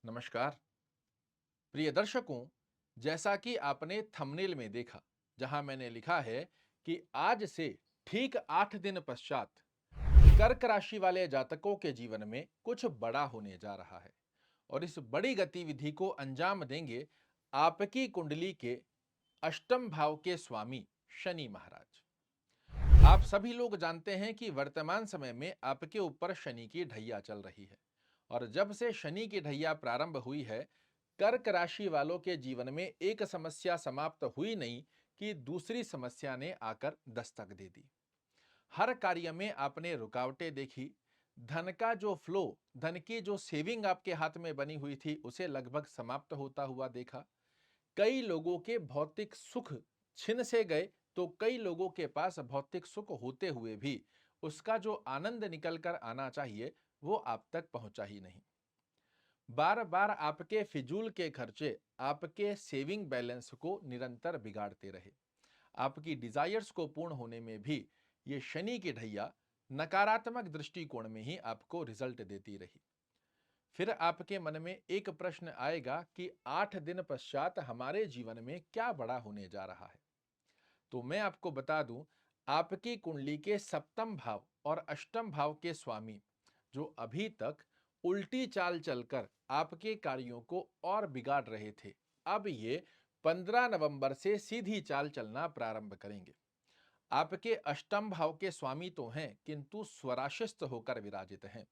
नमस्कार प्रिय दर्शकों। जैसा कि आपने थंबनेल में देखा, जहां मैंने लिखा है कि आज से ठीक 8 दिन पश्चात कर्क राशि वाले जातकों के जीवन में कुछ बड़ा होने जा रहा है और इस बड़ी गतिविधि को अंजाम देंगे आपकी कुंडली के अष्टम भाव के स्वामी शनि महाराज। आप सभी लोग जानते हैं कि वर्तमान समय में आपके ऊपर शनि की ढैया चल रही है और जब से शनि की ढैया प्रारंभ हुई है, कर्क राशि वालों के जीवन में एक समस्या समाप्त हुई नहीं कि दूसरी समस्या ने आकर दस्तक दे दी। हर कार्य में आपने रुकावटें देखी। धन का जो फ्लो, धन की जो सेविंग आपके हाथ में बनी हुई थी, उसे लगभग समाप्त होता हुआ देखा। कई लोगों के भौतिक सुख छिन से गए, तो कई लोगों के पास भौतिक सुख होते हुए भी उसका जो आनंद निकल कर आना चाहिए वो आप तक पहुंचा ही नहीं। बार बार आपके फिजूल के खर्चे आपके सेविंग बैलेंस को निरंतर बिगाड़ते रहे। आपकी डिजायर्स को पूर्ण होने में भी ये शनि की ढैया नकारात्मक दृष्टिकोण में ही आपको रिजल्ट देती रही। फिर आपके मन में एक प्रश्न आएगा कि 8 दिन पश्चात हमारे जीवन में क्या बड़ा होने जा रहा है। तो मैं आपको बता दूं, आपकी कुंडली के सप्तम भाव और अष्टम भाव के स्वामी जो अभी तक उल्टी चाल चलकर आपके कार्यों को और बिगाड़ रहे थे, अब ये 15 नवंबर से सीधी चाल चलना प्रारंभ करेंगे। आपके अष्टम भाव के स्वामी तो हैं, किंतु स्वराशिस्त होकर विराजित हैं।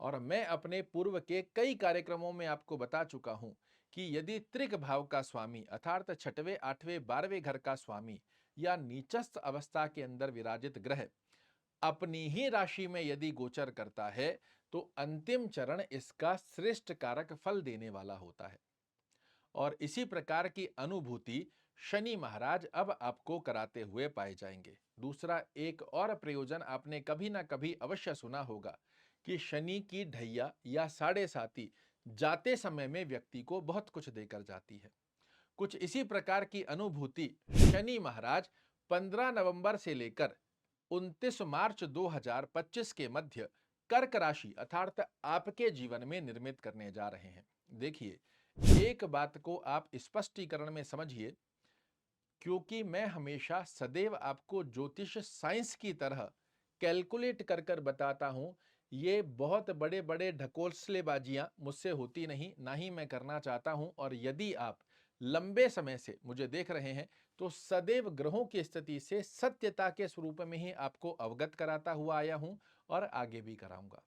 और मैं अपने पूर्व के कई कार्यक्रमों में आपको बता चुका हूं कि यदि त्रिक भाव का स्वामी अर्थात छठवें, आठवें, 12वें घर का स्वामी या नीचस्थ अवस्था के अंदर विराजित ग्रह अपनी ही राशि में यदि गोचर करता है, तो अंतिम चरण इसका श्रेष्ठ कारक फल देने वाला होता है। और इसी प्रकार की अनुभूति शनि महाराज अब आपको कराते हुए पाए जाएंगे। दूसरा एक और प्रयोजन आपने कभी ना कभी अवश्य सुना होगा कि शनि की ढैया या साढ़े साती जाते समय में व्यक्ति को बहुत कुछ देकर जाती है। कुछ इसी प्रकार की अनुभूति शनि महाराज 15 नवंबर से लेकर 29 मार्च 2025 के मध्य कर्क राशि अर्थात आपके जीवन में निर्मित करने जा रहे हैं। देखिए, एक बात को आप स्पष्टीकरण में समझिए, क्योंकि मैं हमेशा सदैव आपको ज्योतिष साइंस की तरह कैलकुलेट कर कर बताता हूं। ये बहुत बड़े बड़े ढकोसलेबाजियां मुझसे होती नहीं, ना ही मैं करना चाहता हूं। और यदि आप लंबे समय से मुझे देख रहे हैं तो सदैव ग्रहों की स्थिति से सत्यता के स्वरूप में ही आपको अवगत कराता हुआ आया हूं और आगे भी कराऊंगा।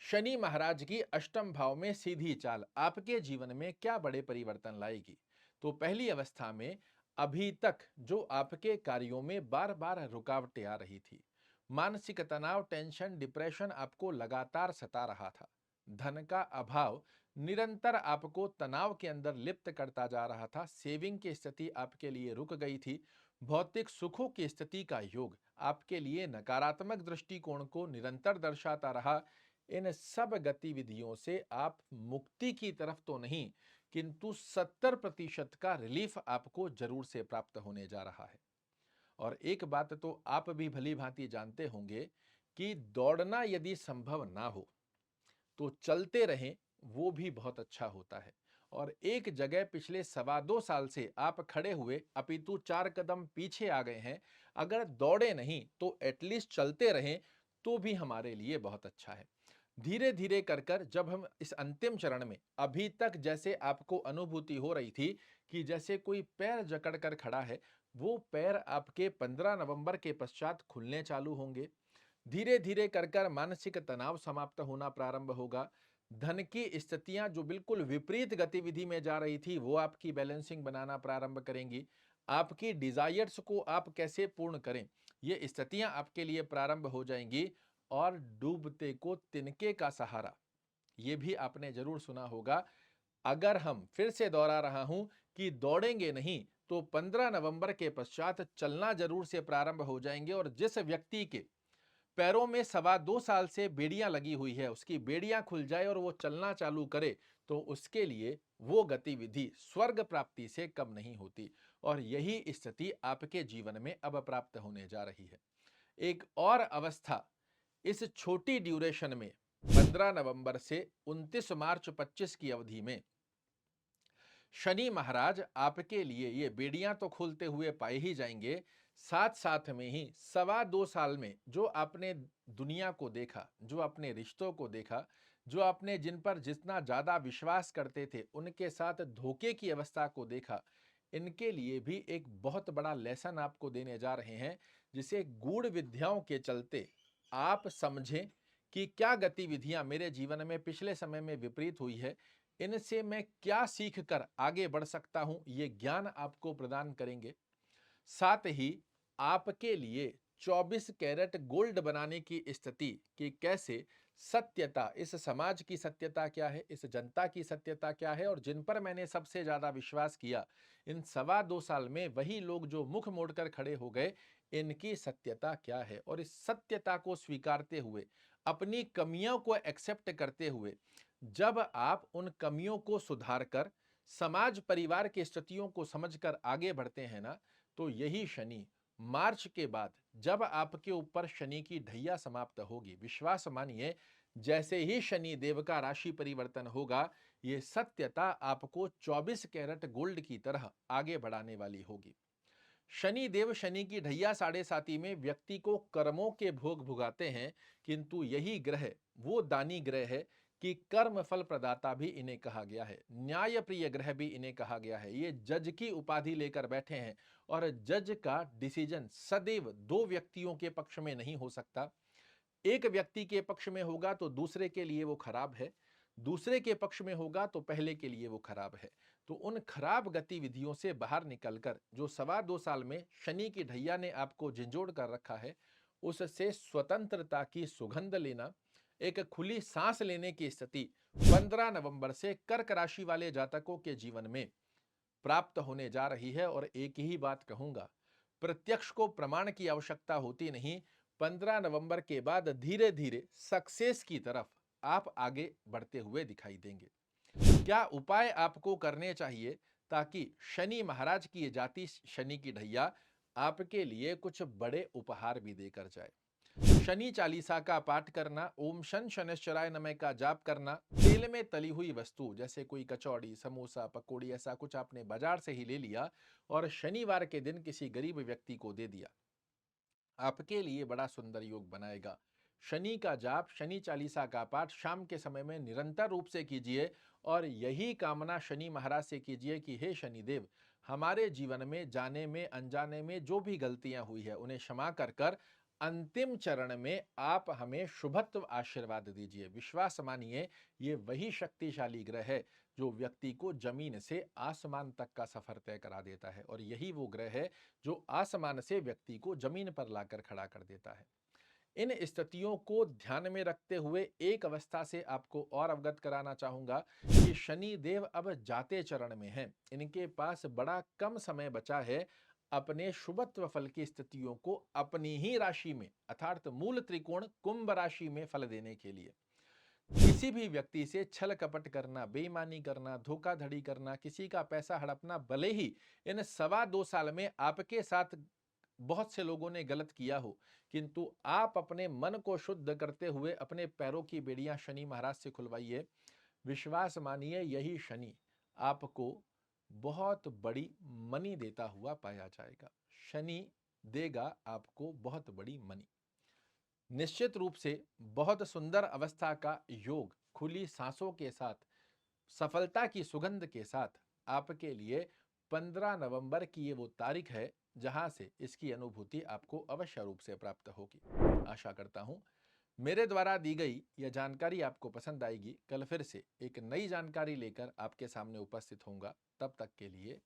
शनि महाराज की अष्टम भाव में सीधी चाल आपके जीवन में क्या बड़े परिवर्तन लाएगी। तो पहली अवस्था में अभी तक जो आपके कार्यों में बार बार रुकावटें आ रही थी, मानसिक तनाव, टेंशन, डिप्रेशन आपको लगातार सता रहा था। धन का अभाव निरंतर आपको तनाव के अंदर लिप्त करता जा रहा था। सेविंग की स्थिति आपके लिए रुक गई थी। भौतिक सुखों की स्थिति का योग आपके लिए नकारात्मक दृष्टिकोण को निरंतर दर्शाता रहा। इन सब गतिविधियों से आप मुक्ति की तरफ तो नहीं, किंतु 70% का रिलीफ आपको जरूर से प्राप्त होने जा रहा है। और एक बात तो आप भी भली भांति जानते होंगे कि दौड़ना यदि संभव ना हो तो चलते रहें, वो भी बहुत अच्छा होता है। और एक जगह पिछले 2.25 साल से आप खड़े हुए अपितु 4 कदम पीछे आ गए हैं। अगर दौड़े नहीं तो एटलीस्ट चलते रहें, तो भी हमारे लिए बहुत अच्छा है। धीरे धीरे कर कर जब हम इस अंतिम चरण में, अभी तक जैसे आपको अनुभूति हो रही थी कि जैसे कोई पैर जकड़ कर खड़ा है, वो पैर आपके 15 नवंबर के पश्चात खुलने चालू होंगे। धीरे धीरे कर कर मानसिक तनाव समाप्त होना प्रारंभ होगा। धन की स्थितियां जो बिल्कुल विपरीत गतिविधि में जा रही थी, वो आपकी बैलेंसिंग बनाना प्रारंभ करेंगी। आपकी डिजायर्स को आप कैसे पूर्ण करें, ये स्थितियां आपके लिए प्रारंभ हो जाएंगी। और डूबते को तिनके का सहारा, ये भी आपने जरूर सुना होगा। अगर हम, फिर से दोहरा रहा हूं, कि दौड़ेंगे नहीं तो 15 नवंबर के पश्चात चलना जरूर से प्रारंभ हो जाएंगे। और जिस व्यक्ति के पैरों में 2.25 साल से बेड़ियां लगी हुई है, उसकी बेड़ियां खुल जाए और वो चलना चालू करे, तो उसके लिए वो गतिविधि स्वर्ग प्राप्ति से कम नहीं होती। और यही स्थिति आपके जीवन में अब प्राप्त होने जा रही है। एक और अवस्था इस छोटी ड्यूरेशन में 15 नवंबर से 29 मार्च 25 की अवधि में शनि महाराज आपके लिए ये बेड़ियां तो खोलते हुए पाए ही जाएंगे, साथ साथ में ही 2.25 साल में जो आपने दुनिया को देखा, जो अपने रिश्तों को देखा, जो आपने जिन पर जितना ज्यादा विश्वास करते थे उनके साथ धोखे की अवस्था को देखा, इनके लिए भी एक बहुत बड़ा लेसन आपको देने जा रहे हैं, जिसे गूढ़ विद्याओं के चलते आप समझें कि क्या गतिविधियां मेरे जीवन में पिछले समय में विपरीत हुई है, इनसे मैं क्या सीख कर आगे बढ़ सकता हूं, ये ज्ञान आपको प्रदान करेंगे। साथ ही आपके लिए 24 कैरेट गोल्ड बनाने की स्थिति कि कैसे सत्यता, इस समाज की सत्यता क्या है, इस जनता की सत्यता क्या है, और जिन पर मैंने सबसे ज्यादा विश्वास किया, इन 2.25 साल में वही लोग जो मुख मोड़कर खड़े हो गए, इनकी सत्यता क्या है। और इस सत्यता को स्वीकारते हुए, अपनी कमियों को एक्सेप्ट करते हुए, जब आप उन कमियों को सुधार कर समाज परिवार की स्थितियों को समझकर आगे बढ़ते हैं ना, तो यही शनि मार्च के बाद जब आपके ऊपर शनि की ढैया समाप्त होगी, विश्वास मानिए, जैसे ही शनि देव का राशि परिवर्तन होगा, ये सत्यता आपको 24 कैरेट गोल्ड की तरह आगे बढ़ाने वाली होगी। शनि देव शनि की ढैया साढ़े साती में व्यक्ति को कर्मों के भोग भुगाते हैं, किंतु यही ग्रह वो दानी ग्रह है कि कर्म फल प्रदाता भी इन्हें कहा गया है, न्याय प्रिय ग्रह भी इन्हें कहा गया है। ये जज की उपाधि लेकर बैठे हैं, और जज का डिसीजन सदैव दो व्यक्तियों के पक्ष में नहीं हो सकता। एक व्यक्ति के पक्ष में होगा तो दूसरे के लिए वो खराब है, दूसरे के पक्ष में होगा तो पहले के लिए वो खराब है। तो उन खराब गतिविधियों से बाहर निकलकर जो 2.25 साल में शनि की ढैया ने आपको झिंझोड़ कर रखा है, उससे स्वतंत्रता की सुगंध लेना, एक खुली सांस लेने की स्थिति 15 नवंबर से कर्क राशि वाले जातकों के जीवन में प्राप्त होने जा रही है। और एक ही बात कहूंगा, प्रत्यक्ष को प्रमाण की आवश्यकता होती नहीं, 15 नवंबर के बाद धीरे धीरे सक्सेस की तरफ आप आगे बढ़ते हुए दिखाई देंगे। क्या उपाय आपको करने चाहिए ताकि शनि महाराज की ये जाति शनि की ढैया आपके लिए कुछ बड़े उपहार भी देकर जाए? शनि चालीसा का पाठ करना, ओम शन शनैश्चराय नमः का जाप करना, तेल में तली हुई वस्तु जैसे कोई कचौड़ी, समोसा, पकौड़ी, ऐसा कुछ आपने बाजार से ही ले लिया और शनिवार के दिन किसी गरीब व्यक्ति को दे दिया, आपके लिए बड़ा सुंदर योग बनाएगा। शनि का जाप, शनि चालीसा का पाठ शाम के समय में निरंतर रूप से कीजिए, और यही कामना शनि महाराज से कीजिए कि हे शनिदेव, हमारे जीवन में जाने में अनजाने में जो भी गलतियां हुई है उन्हें क्षमा कर कर अंतिम चरण में आप हमें शुभत्व आशीर्वाद दीजिए। विश्वास मानिए, ये वही शक्तिशाली ग्रह है जो व्यक्ति को जमीन से आसमान तक का सफर तय करा देता है, और यही वो ग्रह है जो आसमान से व्यक्ति को जमीन पर लाकर खड़ा कर देता है। इन स्थितियों को ध्यान में रखते हुए एक अवस्था से आपको और अवगत कराना चाहूंगा कि शनि देव अब जाते चरण में हैं, इनके पास बड़ा कम समय बचा है अपने शुभत्व फल की स्थितियों को अपनी ही राशि में अर्थात मूल त्रिकोण कुंभ राशि में फल देने के लिए। किसी भी व्यक्ति से छल कपट करना, बेईमानी करना, धोखाधड़ी करना, किसी का पैसा हड़पना, भले ही इन 2.25 साल में आपके साथ बहुत से लोगों ने गलत किया हो, किंतु आप अपने मन को शुद्ध करते हुए अपने पैरों की बेड़ियां शनि महाराज से खुलवाइए। विश्वास मानिए, यही शनि आपको बहुत बड़ी मनी देता हुआ पाया जाएगा। शनि देगा आपको बहुत बड़ी मनी। निश्चित रूप से बहुत सुंदर अवस्था का योग खुली सांसों के साथ, सफलता की सुगंध के साथ आपके लिए 15 नवंबर की ये वो तारीख है जहां से इसकी अनुभूति आपको अवश्य रूप से प्राप्त होगी। आशा करता हूं मेरे द्वारा दी गई यह जानकारी आपको पसंद आएगी। कल फिर से एक नई जानकारी लेकर आपके सामने उपस्थित होऊंगा। तब तक के लिए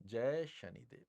जय शनिदेव।